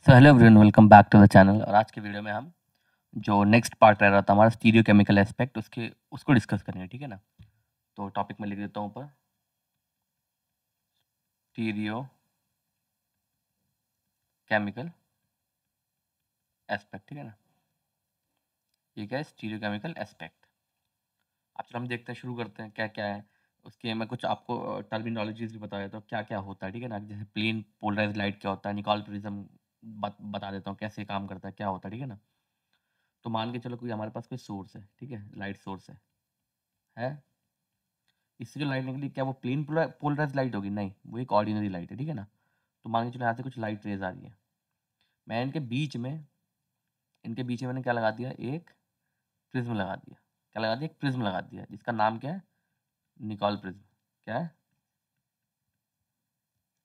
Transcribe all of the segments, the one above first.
So hello everyone, welcome back to the channel. और आज के वीडियो में हम जो नेक्स्ट पार्ट रह रहा था हमारा स्टीरियो केमिकल एस्पेक्ट उसको डिस्कस करेंगे, ठीक है ना। तो टॉपिक में लिख देता हूँ ऊपर, स्टीरियो केमिकल एस्पेक्ट, ठीक है ना। ठीक है, स्टीरियो केमिकल एस्पेक्ट। अब चलो हम देखते हैं, शुरू करते हैं क्या क्या है उसके। मैं कुछ आपको टर्मिनोलॉजीज भी बता देता हूँ क्या क्या होता है, ठीक है ना। जैसे प्लेन पोलराइज लाइट क्या होता है, निकॉल प्रिज्म बता देता हूँ कैसे काम करता है, क्या होता है, ठीक है ना। तो मान के चलो कोई हमारे पास कोई सोर्स है, ठीक है, लाइट सोर्स है। इससे जो लाइट निकली क्या वो प्लेन पोलराइज लाइट होगी? नहीं, वो एक ऑर्डिनरी लाइट है, ठीक है ना। तो मान के चलो यहाँ से कुछ लाइट रेज आ रही है, मैं इनके बीच में मैंने क्या लगा दिया, एक प्रिज्म लगा दिया। क्या लगा दिया? एक प्रिज्म लगा दिया, जिसका नाम क्या है? Nicole prism. क्या है?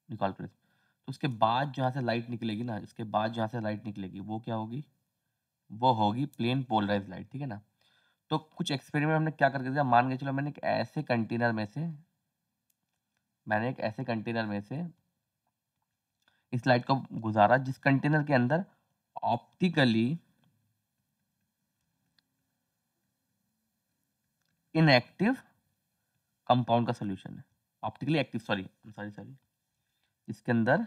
Nicole prism. तो उसके बाद जो यहाँ से लाइट निकलेगी ना, इसके बाद जो यहाँ से लाइट निकलेगी वो क्या होगी? वो होगी प्लेन पोलराइज लाइट, ठीक है ना। तो कुछ एक्सपेरिमेंट हमने क्या करके दिया, मान के चलो मैंने एक ऐसे कंटेनर में से इस लाइट को गुजारा जिस कंटेनर के अंदर ऑप्टिकली इनएक्टिव कंपाउंड का सॉल्यूशन है। ऑप्टिकली एक्टिव, सॉरी, इसके अंदर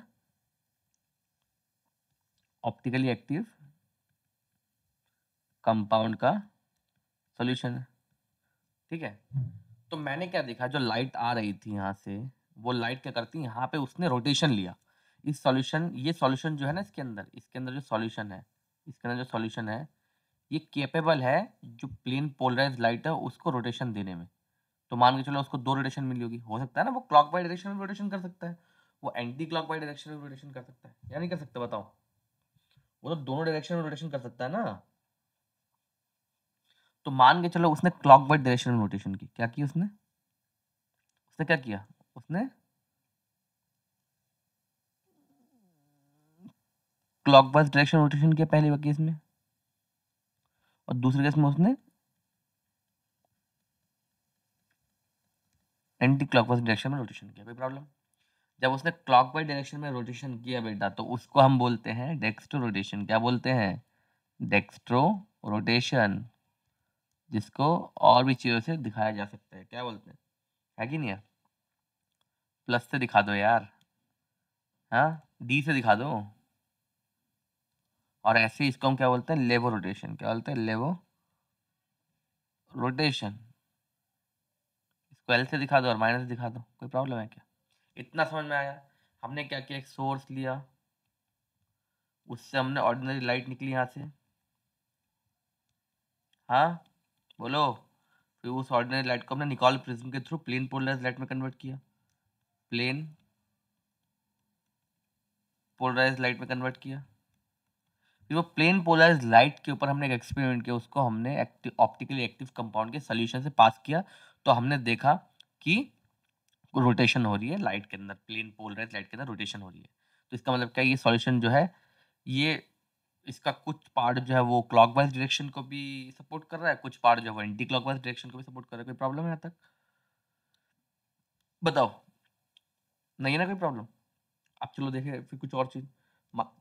ऑप्टिकली एक्टिव कंपाउंड का सॉल्यूशन है, ठीक है। तो मैंने क्या देखा, जो लाइट आ रही थी यहाँ से, वो लाइट क्या करती है, यहाँ पे उसने रोटेशन लिया। ये सॉल्यूशन जो है ना, इसके अंदर जो सॉल्यूशन है, ये केपेबल है जो प्लेन पोलराइज लाइट है उसको रोटेशन देने में। तो मान के चलो उसको दो रोटेशन मिली होगी, हो सकता है ना वो क्लॉक वाइज डायरेक्शन में रोटेशन कर सकता है, वो एंटी क्लॉक वाइज डायरेक्शन में रोटेशन कर सकता है, या नहीं कर सकता बताओ? वो तो दोनों डायरेक्शन में रोटेशन कर सकता है ना। तो मान के चलो उसने क्लॉक वाइज डायरेक्शन में रोटेशन की, क्या की उसने? उसने क्या किया? उसने क्लॉक वाइज डायरेक्शन रोटेशन किया पहले केस में, और दूसरे केस में उसने एंटी क्लॉकवाइज डायरेक्शन में रोटेशन किया। कोई प्रॉब्लम? जब उसने क्लॉकवाइज डायरेक्शन में रोटेशन किया बेटा, तो उसको हम बोलते हैं डेक्स्ट्रो रोटेशन। क्या बोलते हैं? डेक्स्ट्रो रोटेशन, जिसको और भी चीज़ों से दिखाया जा सकता है। क्या बोलते हैं? है कि नहीं है? प्लस से दिखा दो यार, हाँ, डी से दिखा दो। और ऐसे ही इसको हम क्या बोलते हैं? लेवो रोटेशन। क्या बोलते हैं? लेवो रोटेशन। इसको एल से दिखा दो और माइनस से दिखा दो, कोई प्रॉब्लम है क्या? इतना समझ में आया? हमने क्या किया, एक सोर्स लिया, उससे हमने ऑर्डिनरी लाइट निकली यहाँ से, हाँ बोलो। फिर उस ऑर्डिनरी लाइट को हमने निकॉल प्रिज्म के थ्रू प्लेन पोलराइज लाइट में कन्वर्ट किया, प्लेन पोलराइज लाइट में कन्वर्ट किया। फिर वो प्लेन पोलराइज लाइट के ऊपर हमने एक एक्सपेरिमेंट किया, उसको हमने ऑप्टिकली एक्टिव कंपाउंड के सोल्यूशन से पास किया। तो हमने देखा कि रोटेशन हो रही है लाइट के अंदर, प्लेन पोलराइज लाइट के अंदर रोटेशन हो रही है। तो इसका मतलब क्या, ये सॉल्यूशन जो है, ये इसका कुछ पार्ट जो है वो क्लॉकवाइज डायरेक्शन को भी सपोर्ट कर रहा है, कुछ पार्ट जो है वो एंटी क्लॉकवाइज डायरेक्शन को भी सपोर्ट कर रहा है। कोई प्रॉब्लम है यहाँ तक? बताओ, नहीं है ना कोई प्रॉब्लम? अब चलो देखें फिर कुछ और चीज।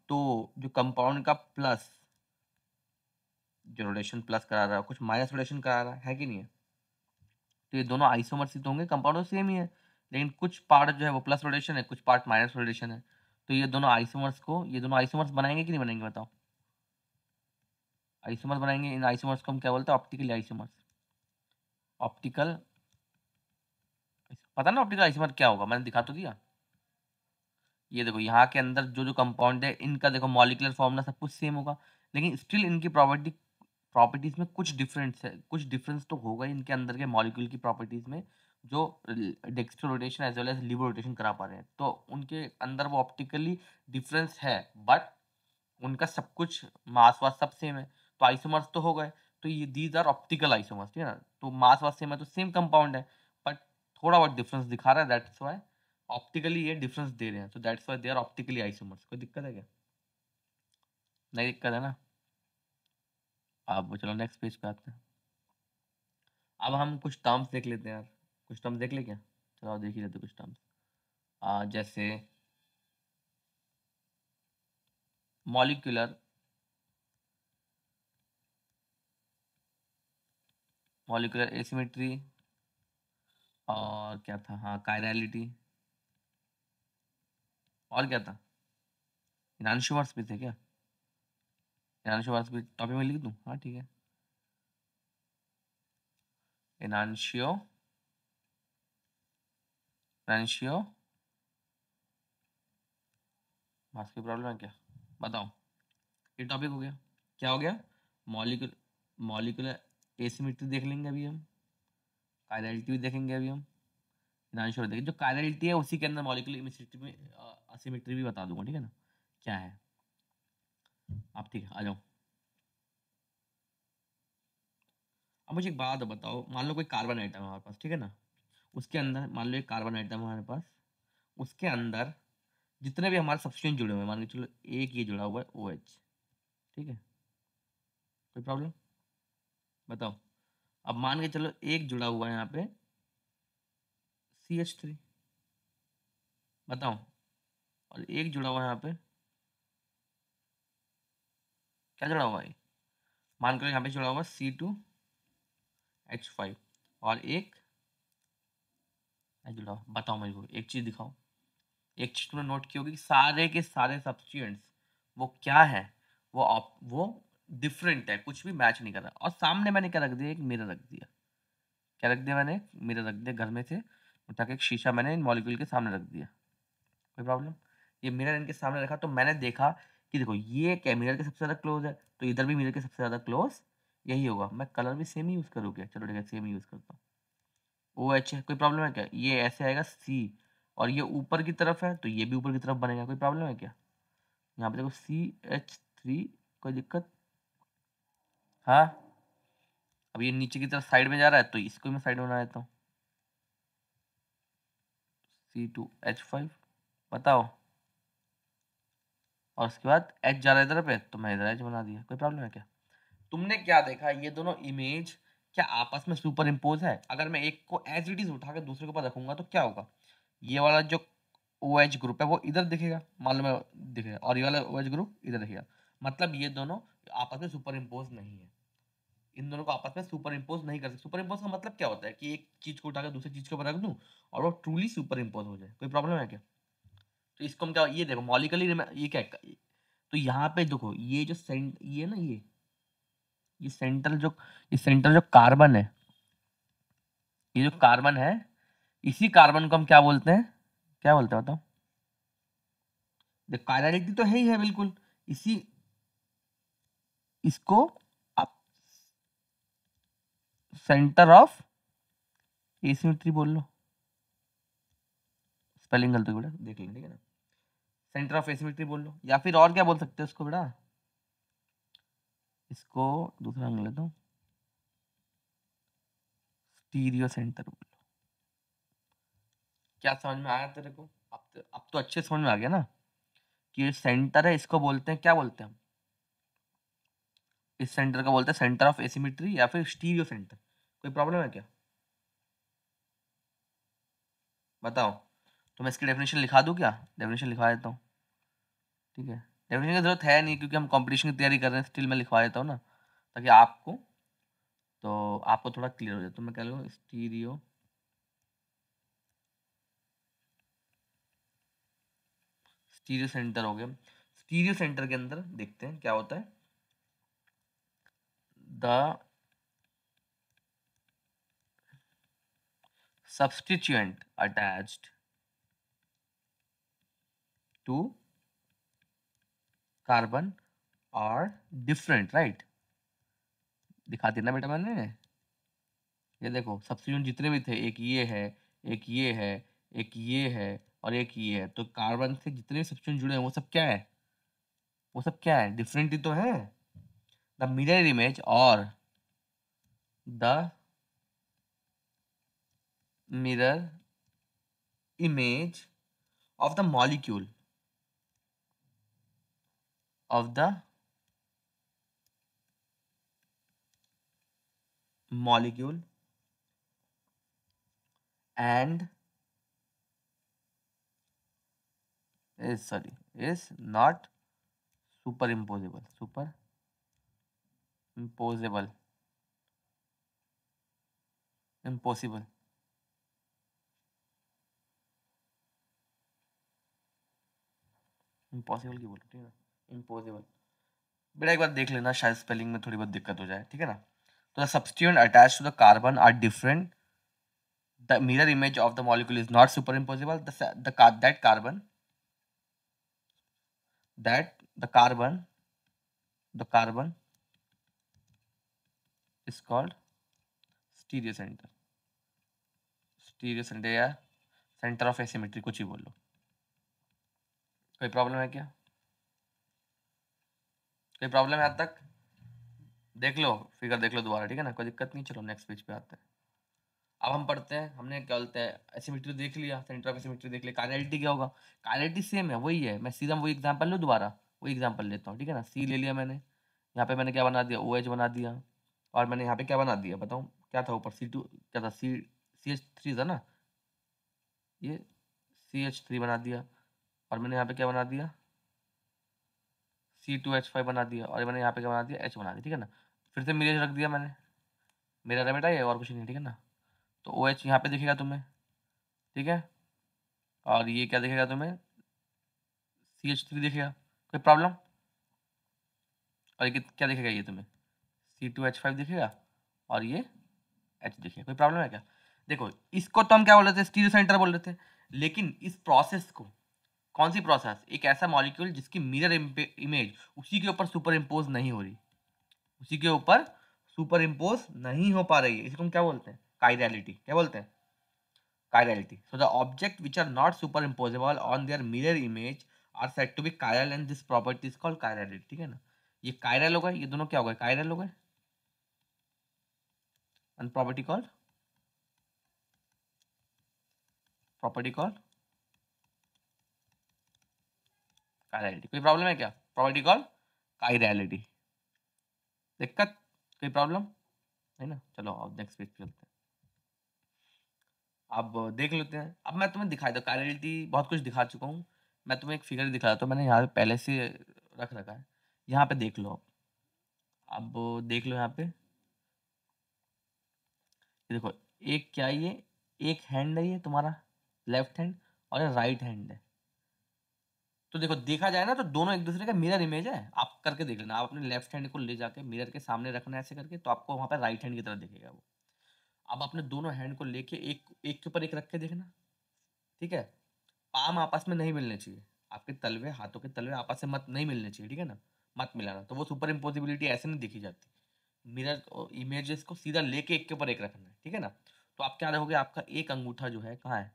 तो जो कंपाउंड का प्लस, जो रोटेशन प्लस करा रहा है, कुछ माइनस रोटेशन करा रहा है कि नहीं है? तो ये दोनों आइसोमर्स ही तो होंगे, कंपाउंड तो सेम ही है, लेकिन कुछ पार्ट जो है वो प्लस रोटेशन है, कुछ पार्ट माइनस रोटेशन है। तो ये दोनों आइसोमर्स बनाएंगे कि नहीं बनाएंगे बताओ? आइसोमर्स बनाएंगे। इन आइसोमर्स को हम क्या बोलते हैं? Optical isomers. ऑप्टिकल, पता ना ऑप्टिकल आइसोमर क्या होगा, मैंने दिखा तो दिया। ये देखो यहाँ के अंदर जो जो कंपाउंड है, इनका देखो मॉलिक्यूलर फॉर्मूला सब कुछ सेम होगा, लेकिन स्टिल इनकी प्रॉपर्टीज में कुछ डिफरेंस है। कुछ डिफरेंस तो होगा ही इनके अंदर के मॉलिक्यूल की प्रॉपर्टीज में, जो dextro rotation as well as levo rotation करा पा रहे हैं। तो उनके अंदर वो ऑप्टिकली डिफरेंस है, बट उनका सब कुछ मास वास सब सेम है। तो आइसोमर्स तो हो गए। तो ये दीज आर ऑप्टिकल आइसोमर्स, ठीक है ना। तो मास वास सेम है तो सेम कंपाउंड है, बट थोड़ा बहुत डिफरेंस दिखा रहा है, दैट्स वाई ऑप्टिकली ये डिफरेंस दे रहे हैं। तो that's why they are optically isomers. कोई दिक्कत है क्या? नहीं दिक्कत है ना। अब चलो नेक्स्ट पेज पे आते हैं। अब हम कुछ टर्म्स देख लेते हैं यार। कुछ टर्म्स देख ले क्या? चलो देख ही लेते हैं कुछ टर्म्स। जैसे मॉलिक्यूलर मॉलिक्यूलर एसिमेट्री, और क्या था, हाँ कायरलिटी, और क्या था, इनांशु वर्स भी थे क्या, इनांशु वर्स भी टॉपिक में लिख दूँ, हाँ ठीक है, इनांशियो इनांशियो मार्क्स की प्रॉब्लम है क्या, बताओ, ये टॉपिक हो गया, क्या हो गया, मॉलिक्यूल मॉलिक्यूलर एसिमेट्री देख लेंगे अभी हम, कायरलिटी भी देखेंगे अभी हम, इनांशु वर्स देखेंगे, जो कायरलिटी है उसी के अंदर मॉलिक्यूलर एसिमेट्री में असिमेट्री भी बता दूंगा, ठीक है ना, क्या है, आप ठीक है आ जाओ। अब मुझे एक बात बताओ, मान लो कोई कार्बन आइटम है हमारे पास, ठीक है ना, उसके अंदर मान लो एक कार्बन आइटम है हमारे पास, उसके अंदर जितने भी हमारे सब्सटेंस जुड़े हुए हैं, मान के चलो एक ये जुड़ा हुआ है ओ एच, ठीक है, कोई प्रॉब्लम, बताओ, अब मान के चलो एक जुड़ा हुआ है यहाँ पे सी एच थ्री, बताओ, और एक जुड़ा हुआ है यहाँ पे, क्या जुड़ा हुआ है, मान करो यहाँ पे जुड़ा हुआ है सी टू एच फाइव, और एक जुड़ा हुआ, बताओ मेरे को एक चीज़ दिखाओ, एक चीज़ तुमने नोट की होगी कि सारे के सारे सब्सटेंट्स वो क्या है, वो डिफरेंट है, कुछ भी मैच नहीं कर रहा, और सामने मैंने क्या रख दिया, एक मिरर रख दिया, क्या रख दिया मैंने, मिरर रख दिया, घर में से उठा के एक शीशा मैंने इन मॉलिक्यूल के सामने रख दिया, कोई प्रॉब्लम, ये मिरर इनके सामने रखा तो मैंने देखा कि देखो ये क्या मिरर के सबसे ज़्यादा क्लोज है, तो इधर भी मिरर के सबसे ज़्यादा क्लोज यही होगा, मैं कलर भी सेम ही यूज़ करूँ क्या, चलो ठीक है सेम ही यूज़ करता हूँ, ओ एच है, कोई प्रॉब्लम है क्या, ये ऐसे आएगा सी, और ये ऊपर की तरफ है तो ये भी ऊपर की तरफ बनेगा, कोई प्रॉब्लम है क्या, यहाँ पे देखो सी एच थ्री, कोई दिक्कत, हाँ, अब ये नीचे की तरफ साइड में जा रहा है तो इसको मैं साइड में बना देता हूँ, सी टू एच फाइव, बताओ, और उसके बाद एच जा रहा है इधर पे तो मैं इधर एच बना दिया, कोई प्रॉब्लम है क्या, तुमने क्या देखा, ये दोनों इमेज क्या आपस में सुपर इम्पोज है, अगर मैं एक को एज इट इज उठा के दूसरे के ऊपर रखूंगा तो क्या होगा, ये वाला जो ओ एच ग्रुप है वो इधर दिखेगा, मान लो मैं दिखेगा, और ये वाला ओ एच ग्रुप इधर दिखेगा, मतलब ये दोनों आपस में सुपर इम्पोज नहीं है, इन दोनों को आपस में सुपर इम्पोज नहीं कर सकते, सुपर इम्पोज का मतलब क्या होता है कि एक चीज को उठाकर दूसरी चीज के ऊपर रख दूं और वो ट्रूली सुपर इम्पोज हो जाए, कोई प्रॉब्लम है क्या, तो इसको हम क्या, ये देखो मॉलिक्यूलर, ये क्या है? तो यहाँ पे देखो ये जो ये ना ये सेंट्रल जो कार्बन है, ये जो कार्बन है, इसी कार्बन को हम क्या बोलते हैं, क्या बोलते हैं बताओ, देखो कायरलिटी तो है ही है बिल्कुल, इसी इसको आप सेंटर ऑफ एसिमेट्री बोल लो, स्पेलिंग गलत हो बेटा देख लेंगे, ठीक है ना, सेंटर ऑफ एसिमेट्री बोल लो, या फिर और क्या बोल सकते हो इसको बेटा, इसको दूसरा अंग लेता हूँ, स्टीरियो सेंटर बोल लो, क्या समझ में आया तेरे को, अब तो अच्छे समझ में आ गया ना, कि ये सेंटर है, इसको बोलते हैं, क्या बोलते हैं हम, इस सेंटर को बोलते हैं सेंटर ऑफ एसिमेट्री या फिर स्टीरियो सेंटर, कोई प्रॉब्लम है क्या, बताओ, तो मैं इसकी डेफिनेशन लिखा दूं क्या, डेफिनेशन लिखवा देता हूँ, ठीक है, डेफिनेशन की जरूरत है नहीं क्योंकि हम कंपटीशन की तैयारी कर रहे हैं, स्टिल मैं लिखवा देता हूँ ना, ताकि आपको थोड़ा क्लियर हो जाए, तो मैं कह लूँ स्टीरियो सेंटर हो गया, स्टीरियो सेंटर के अंदर देखते हैं क्या होता है, the substituent attached to carbon are different, right, दिखा दिया ना बेटा मैंने, ये देखो सब्स्टिट्यूएंट जितने भी थे, एक ये है, एक ये है, एक ये है, और एक ये है, तो कार्बन से जितने भी सब्स्टिट्यूएंट जुड़े हैं वो सब क्या है, वो सब क्या है, डिफरेंट ही तो है, द मिरर इमेज और the mirror image of the of the molecule and is not super imposable, super imposable, impossible, impossible की बोलो, ठीक है ना, इम्पोजेबल। बेटा एक बार देख लेना, शायद स्पेलिंग में थोड़ी बहुत दिक्कत हो जाए, ठीक है ना। तो the substituent attached to the carbon are different, the mirror image of the molecule is not superimposable, that carbon, that the carbon is called stereo centre, stereo centre या सेंटर ऑफ एसिमेट्री, कुछ ही बोल लो। कोई problem है क्या? कोई problem है आज तक? देख लो फिगर, देख लो दोबारा, ठीक है ना, कोई दिक्कत नहीं। चलो नेक्स्ट पेज पे आते हैं। अब हम पढ़ते हैं, हमने क्या बोलते हैं, एसिमेट्री देख लिया, सेंटर ऑफ एसिमेट्री देख लिया, काइनेलिटी क्या होगा? काइनेलिटी सेम है, वही है। मैं सीधा वही एग्जांपल लूँ, दोबारा वही एग्जांपल लेता हूँ, ठीक है ना। सी ले लिया मैंने, यहाँ पे मैंने क्या बना दिया, ओ एच बना दिया, और मैंने यहाँ पे क्या बना दिया बताऊँ, क्या था ऊपर, सी टू, क्या था, सी एच थ्री था ना, ये सी एच थ्री बना दिया, और मैंने यहाँ पे क्या बना दिया, सी टू एच फाइव बना दिया, और मैंने यहाँ पे क्या बना दिया, एच बना दिया, ठीक है ना। फिर से मिरर रख दिया मैंने, मेरा था बेटा ये, और कुछ नहीं, ठीक है ना। तो ओ एच यहाँ पे दिखेगा तुम्हें, ठीक है, और ये क्या दिखेगा तुम्हें, सी एच थ्री दिखेगा, कोई प्रॉब्लम? और ये क्या दिखेगा, ये तुम्हें सी टू एच फाइव दिखेगा, और ये एच दिखेगा, कोई प्रॉब्लम है क्या? देखो इसको तो हम क्या बोल रहे थे, स्टीरियो सेंटर बोल रहे थे, लेकिन इस प्रोसेस को, कौन सी प्रोसेस, एक ऐसा मॉलिक्यूल जिसकी मिरर इमेज उसी के ऊपर सुपर इम्पोज नहीं हो रही, उसी के ऊपर सुपर इम्पोज नहीं हो पा रही है, इसको हम क्या बोलते हैं, काइरलिटी। क्या बोलते हैं? Chirality. So the object which are not superimposable on their mirror image are said to be chiral, and this property is called chirality, ठीक है ना। ये chiral हो गए, ये दोनों क्या हो गए, chiral हो गए, and property called chirality। कोई प्रॉब्लम है क्या? property called chirality। दिक्कत? कोई प्रॉब्लम है ना? चलो अब नेक्स्ट पेज पे चलते हैं। अब देख लेते हैं, अब मैं तुम्हें दिखा दो, कायरलिटी बहुत कुछ दिखा चुका हूँ, मैं तुम्हें एक फिगर दिखा देता हूँ, मैंने यहाँ पे पहले से रख रखा है, यहाँ पे देख लो। अब देख लो यहाँ पे, ये देखो, एक क्या है ये, एक हैंड है ये तुम्हारा, लेफ्ट हैंड, और ये राइट हैंड है। तो देखो देखा जाए ना, तो दोनों एक दूसरे का मिरर इमेज है। आप करके देख लेना, आप अपने लेफ्ट हैंड को ले जाके मिरर के सामने रखना है ऐसे करके, तो आपको वहां पे राइट हैंड की तरह दिखेगा वो। अब अपने दोनों हैंड को लेके एक एक के ऊपर एक रख के देखना, ठीक है। पाम आपस में नहीं मिलने चाहिए, आपके तलवे, हाथों के तलवे आपस में मत नहीं मिलने चाहिए, ठीक है ना, मत मिलाना, तो वो सुपर इम्पोसिबिलिटी ऐसे नहीं दिखी जाती। मिरर इमेजेस को सीधा लेके एक के ऊपर एक रखना है, ठीक है ना। तो आप क्या रखोगे, आपका एक अंगूठा जो है कहाँ है,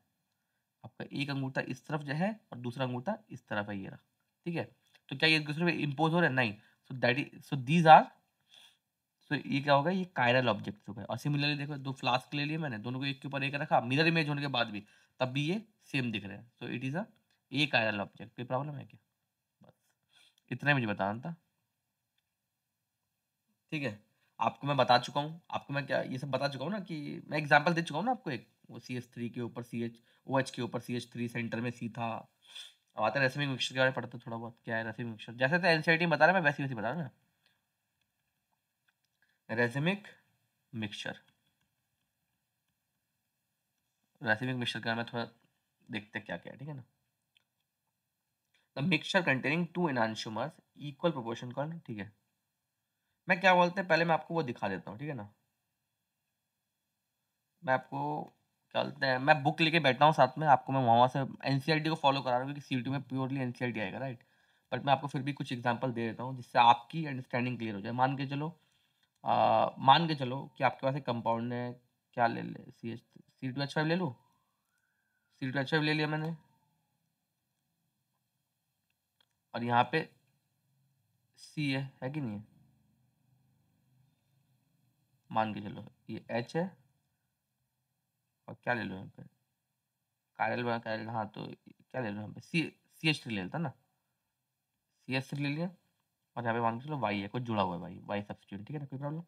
आपका एक अंगूठा इस तरफ जो है, और दूसरा अंगूठा इस तरफ है, ये रहा, ठीक है। तो क्या ये एक दूसरे पे इम्पोज हो रहा है? नहीं। So that is, so these are, so ये क्या होगा, ये कायरल ऑब्जेक्ट्स हो गए। और सिमिलरली देखो, दो फ्लास्क ले लिए मैंने, दोनों को एक के ऊपर एक रखा, मिरर इमेज होने के बाद भी, तब भी ये सेम दिख रहे हैं, so it is a A chiral object. कोई प्रॉब्लम है क्या? बस इतना ही मुझे बताना था, ठीक है। आपको मैं बता चुका हूँ, आपको मैं क्या ये सब बता चुका हूँ ना, कि मैं एग्जांपल दे चुका हूँ ना आपको, एक वो सी एच थ्री के ऊपर सी एच, ओ एच के ऊपर सी एच थ्री, सेंटर में सी था। अब आता है रेसिमिक मिक्सचर के बारे में पढ़ते थोड़ा बहुत, क्या है रेसिमिक मिक्सचर, जैसे तो एनसीईआरटी में बता रहा है, मैं वैसे वैसे बता रहा हूँ ना। रेसिमिक मिक्सचर, रेसिमिक मिक्सचर के बारे में थोड़ा देखते क्या क्या है, ठीक है ना। The mixture containing two enantiomers equal proportion called, ठीक है। मैं क्या बोलते हैं, पहले मैं आपको वो दिखा देता हूँ, ठीक है ना। मैं आपको क्या बोलते हैं, मैं बुक लेके बैठा हूँ साथ में, आपको मैं वहाँ से एनसीईआरटी को फॉलो करा रहा हूँ, क्योंकि सीईटी में प्योरली एनसीईआरटी आएगा, राइट। बट मैं आपको फिर भी कुछ एग्जांपल दे देता हूँ, जिससे आपकी अंडरस्टैंडिंग क्लियर हो जाए। मान के चलो कि आपके पास एक कंपाउंड है, क्या ले ले, सी टू एच फाइव ले लूँ, सी टू एच फाइव ले लिया मैंने, और यहाँ पे सी है कि नहीं है, मान के चलो ये एच है, और क्या ले लो यहाँ पे, कायरल, हाँ, तो क्या ले लो यहाँ पे, सी एच थ्री ले लेता ना, सी एच थ्री ले लिया, और यहाँ पे मान के चलो वाई है, कुछ जुड़ा हुआ है, वाई वाई सब्स्टिट्यूट, ठीक है ना, कोई प्रॉब्लम?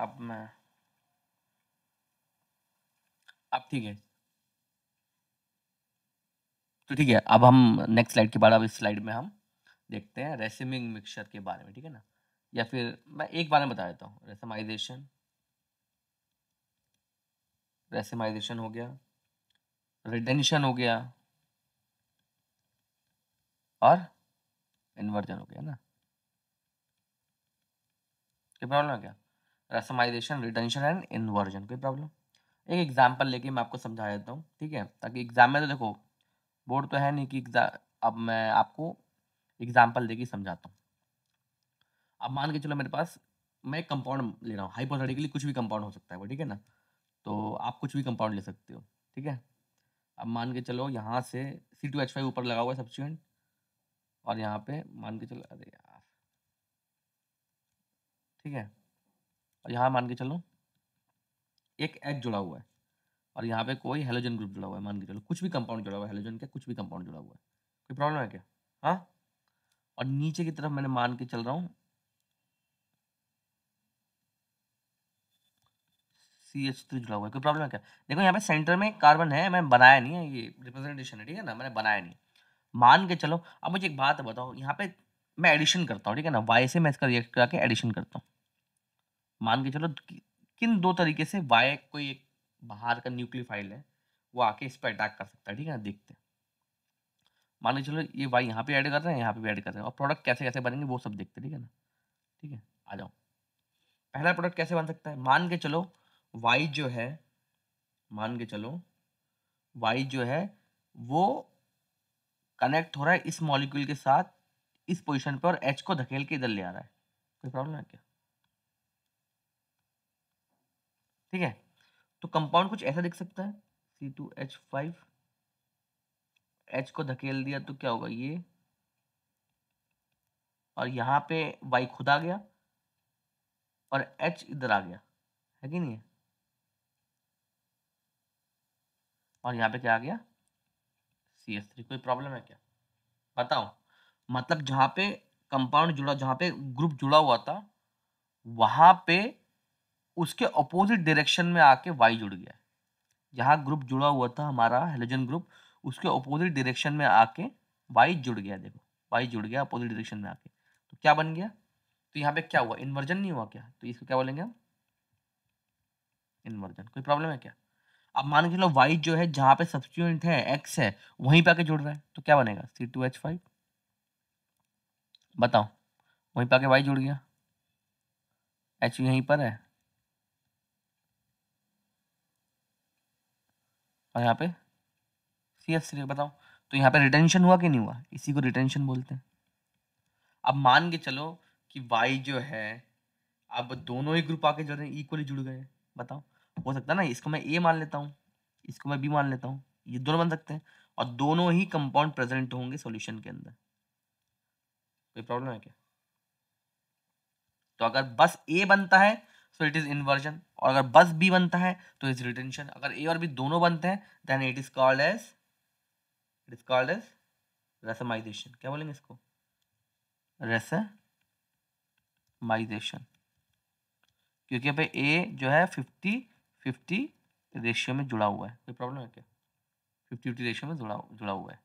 अब मैं अब ठीक है। तो ठीक है, अब हम नेक्स्ट स्लाइड के बाद, अब इस स्लाइड में हम देखते हैं रेसिमिंग मिक्सचर के बारे में, ठीक है ना। या फिर मैं एक बारे में बता देता हूँ, रेसमाइजेशन, रेसिमाइजेशन हो गया, रिटेंशन हो गया, और इन्वर्जन हो गया ना। कोई प्रॉब्लम है क्या? रेसमाइजेशन, रिटेंशन एंड इन्वर्जन, कोई प्रॉब्लम? एक एग्जांपल लेके मैं आपको समझा देता हूँ, ठीक है, ताकि एग्जाम में तो देखो बोर्ड तो है नहीं कि अब मैं आपको एग्जांपल देके समझाता हूँ। अब मान के चलो मेरे पास, मैं एक कंपाउंड ले रहा हूँ, हाइपोथेटिकली कुछ भी कंपाउंड हो सकता है वो, ठीक है ना। तो आप कुछ भी कंपाउंड ले सकते हो, ठीक है। अब मान के चलो यहाँ से C2H5 ऊपर लगा हुआ है सब्स्टिट्यूएंट, और यहाँ पे मान के चलो, अरे यार, ठीक है, और यहाँ मान के चलो एक H जुड़ा हुआ है, और यहाँ पे कोई हेलोजन ग्रुप जुड़ा हुआ है, मान के चलो कुछ भी कंपाउंड जुड़ा हुआ है, हेलोजन का कुछ भी कंपाउंड जुड़ा हुआ है, कोई प्रॉब्लम है क्या? हाँ। और नीचे की तरफ मैंने मान के चल रहा हूँ CH3 जुड़ा हुआ है, कोई प्रॉब्लम है क्या? देखो यहाँ पे सेंटर में कार्बन है, मैं बनाया नहीं है, ये रिप्रेजेंटेशन है, ठीक है ना, मैंने बनाया नहीं। मान के चलो, अब मुझे एक बात बताओ, यहाँ पे मैं एडिशन करता हूँ, ठीक है ना, वाई से मैं इसका रिएक्ट करके एडिशन करता हूँ। मान के चलो किन दो तरीके से वाई, कोई एक बाहर का न्यूक्लियोफाइल है, वो आके इस पर अटैक कर सकता है, ठीक है ना, देखते हैं। मान के चलो ये वाई यहाँ पे ऐड कर रहे हैं, यहाँ पे भी ऐड कर रहे हैं, और प्रोडक्ट कैसे कैसे बनेंगे वो सब देखते हैं, ठीक है ना। ठीक है, आ जाओ। पहला प्रोडक्ट कैसे बन सकता है, मान के चलो वाई जो है, मान के चलो वाई जो है वो कनेक्ट हो रहा है इस मॉलिक्यूल के साथ इस पोजीशन पे, और एच को धकेल के इधर ले आ रहा है, कोई प्रॉब्लम है क्या? ठीक है, तो कंपाउंड कुछ ऐसा दिख सकता है, C2H5, एच को धकेल दिया तो क्या होगा ये, और यहाँ पे वाई खुद आ गया, और एच इधर आ गया, है कि नहीं है? और यहाँ पे क्या आ गया, CH3, कोई प्रॉब्लम है क्या? बताओ। मतलब जहाँ पे कंपाउंड जुड़ा, जहाँ पे ग्रुप जुड़ा हुआ था, वहां पे उसके ऑपोजिट डायरेक्शन में आके वाई जुड़ गया। जहाँ ग्रुप जुड़ा हुआ था हमारा हेलोजन ग्रुप, उसके ऑपोजिट डायरेक्शन में आके वाई जुड़ गया, देखो वाई जुड़ गया अपोजिट डायरेक्शन में आके, तो क्या बन गया? तो यहाँ पे क्या हुआ, इन्वर्जन नहीं हुआ क्या? तो इसको क्या बोलेंगे हम, इन्वर्जन। कोई प्रॉब्लम है क्या? अब मान के चलो वाई जो है जहाँ पे सब्स्टिट्यूएंट है एक्स है, वहीं पे आके जुड़ रहा है, तो क्या बनेगा, C2H5। बताओ, वहीं पे आके वाई जुड़ गया, एच यहीं पर है, और यहाँ पे CH3, बताओ। तो यहाँ पे रिटेंशन हुआ कि नहीं हुआ, इसी को रिटेंशन बोलते हैं। अब मान के चलो कि वाई जो है, अब दोनों ही ग्रुप आके जुड़ रहे हैं, इक्वली जुड़ गए हैं, बताओ। हो सकता है ना, इसको मैं ए मान लेता हूँ, इसको मैं बी मान लेता हूँ, ये दोनों बन सकते हैं, और दोनों ही कंपाउंड प्रेजेंट होंगे सॉल्यूशन के अंदर, कोई प्रॉब्लम है क्या? तो अगर बस ए बनता है तो इट इज इन्वर्जन, और अगर बस बी बनता है तो इज रिटेंशन। अगर ए और बी दोनों बनते हैं then it is called as racemization. क्या बोलेंगे इसको, रेसमाइजेशन, क्योंकि यहाँ पे ए जो है 50-50 रेशियो में जुड़ा हुआ है, कोई प्रॉब्लम है क्या? 50-50 रेशियो में जुड़ा जुड़ा हुआ है।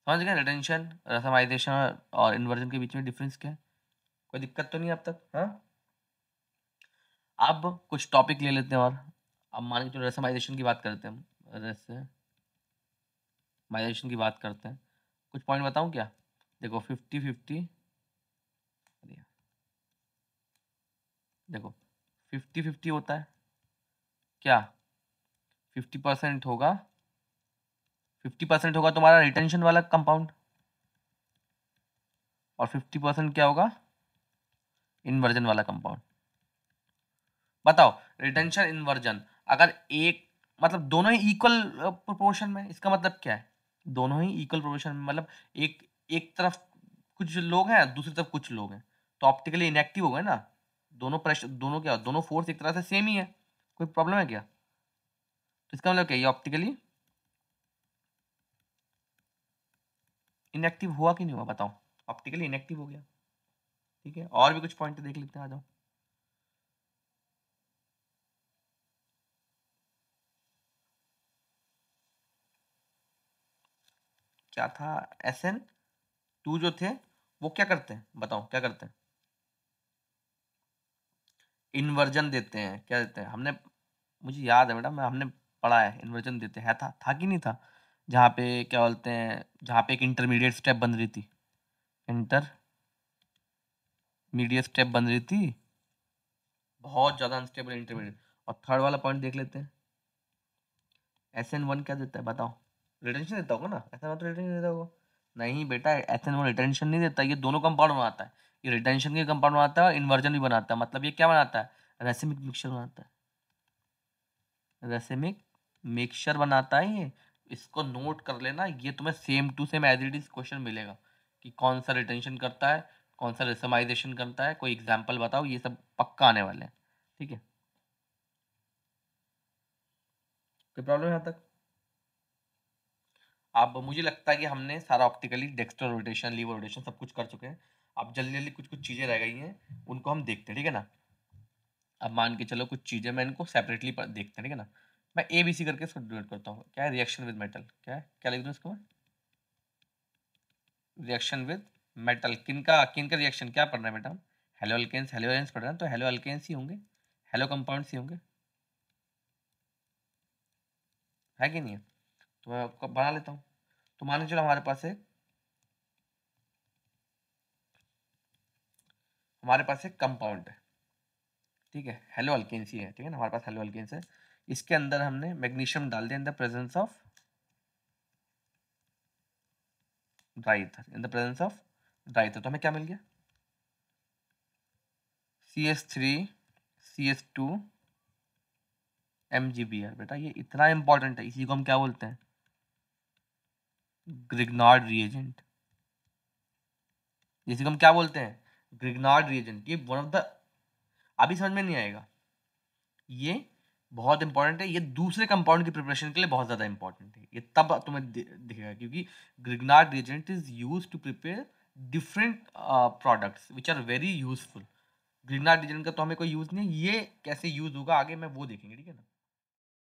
समझ गए रिटेंशन, रेसमाइजेशन और इन्वर्जन के बीच में डिफरेंस क्या है? कोई दिक्कत तो नहीं अब तक? हाँ। अब कुछ टॉपिक ले लेते हैं, और अब मान के चलो रेसमाइजेशन की बात करते हैं हम, रेसमाइजेशन की बात करते हैं। कुछ पॉइंट बताऊं क्या? देखो 50-50, देखो 50-50 होता है क्या, 50% होगा, 50% होगा तुम्हारा रिटेंशन वाला कंपाउंड, और 50% क्या होगा, इन्वर्जन वाला कंपाउंड। बताओ, रिटेंशन इन्वर्जन, अगर एक, मतलब दोनों ही इक्वल प्रोपोर्शन में, इसका मतलब क्या है, दोनों ही इक्वल प्रोपोर्शन में, मतलब एक एक तरफ कुछ लोग हैं, दूसरी तरफ कुछ लोग हैं, तो ऑप्टिकली इनएक्टिव हो गए ना। दोनों प्रेशर, दोनों क्या, दोनों फोर्स एक तरह से सेम ही है, कोई प्रॉब्लम है क्या? तो इसका मतलब क्या, ये ऑप्टिकली इनएक्टिव हुआ कि नहीं हुआ, बताओ। ऑप्टिकली इनएक्टिव हो गया, ठीक है। और भी कुछ पॉइंट देख लेते हैं, आ जाओ। क्या था, SN2 जो थे वो क्या करते हैं, बताओ क्या करते हैं, इन्वर्जन देते हैं। क्या देते हैं, हमने, मुझे याद है बेटा, मैं हमने पढ़ा है, इन्वर्जन देते हैं, था कि नहीं था, जहाँ पे क्या बोलते हैं, जहाँ पे एक इंटरमीडिएट स्टेप बन रही थी, इंटरमीडिएट स्टेप बन रही थी, बहुत ज़्यादा अनस्टेबल इंटरमीडिएट। और थर्ड वाला पॉइंट देख लेते हैं, SN1 क्या देता है बताओ, रिटेंशन देता होगा ना, SN1 तो रिटेंशन देता होगा। नहीं बेटा, SN1 रिटेंशन नहीं देता, ये दोनों कंपाउंड बनाता है, ये रिटेंशन के कंपाउंड बनाता है और इन्वर्जन भी बनाता है। मतलब ये क्या बनाता है, रेसिमिक मिक्सचर बनाता है, रेसिमिक मिक्सचर बनाता है ये। इसको नोट कर लेना, ये तुम्हें same to same as it is question मिलेगा कि कौन सा रिटेंशन करता है, कौन सा रेसमाइजेशन करता है, कोई एग्जाम्पल बताओ, ये सब पक्का आने वाले हैं। ठीक है, कोई प्रॉब्लम यहाँ तक। अब मुझे लगता है कि हमने सारा optically dexter rotation, levo rotation सब कुछ कर चुके हैं। अब जल्दी जल्दी कुछ कुछ चीज़ें रह गई हैं, उनको हम देखते हैं, ठीक है ना। अब मान के चलो कुछ चीज़ें मैं इनको सेपरेटली देखते हैं, ठीक है ना। मैं ABC करके इसको डिवाइड करता हूँ, क्या है, रिएक्शन विद मेटल, क्या है, क्या लिख दूँ इसको मैं, रिएक्शन विद मेटल। किनका किनका रिएक्शन, क्या पढ़ रहे हैं बेटा, हेलो अल्केन्स, हेलो एल्केन्स पढ़ रहे हैं, तो हेलो अल्केन्स ही होंगे, हेलो कंपाउंड्स ही होंगे, है कि नहीं है। तो मैं आपको बना लेता हूँ। तो मान के चलो हमारे पास एक कंपाउंड है, ठीक है, हेलो अल्केन्स ही है, ठीक है ना, हमारे पास हेलो अल्केन्स है। इसके अंदर हमने मैग्नीशियम डाल दिया in the presence of dry ether, in the presence of dry ether, तो हमें क्या मिल गया, CH3 CH2 MgBr। बेटा ये इतना इंपॉर्टेंट है, इसी को हम क्या बोलते हैं, ग्रिग्नार्ड रिएजेंट। इसी को हम क्या बोलते हैं, ग्रिग्नार्ड रिएजेंट। ये वन ऑफ द, अभी समझ में नहीं आएगा, ये बहुत इंपॉर्टेंट है, ये दूसरे कंपाउंड की प्रिपरेशन के लिए बहुत ज्यादा इंपॉर्टेंट है। ये तब तुम्हें दिखेगा क्योंकि Grignard reagent is used to prepare different products which are very useful. Grignard reagent का तो हमें कोई यूज नहीं है, ये कैसे यूज होगा आगे मैं वो देखेंगे, ठीक है ना।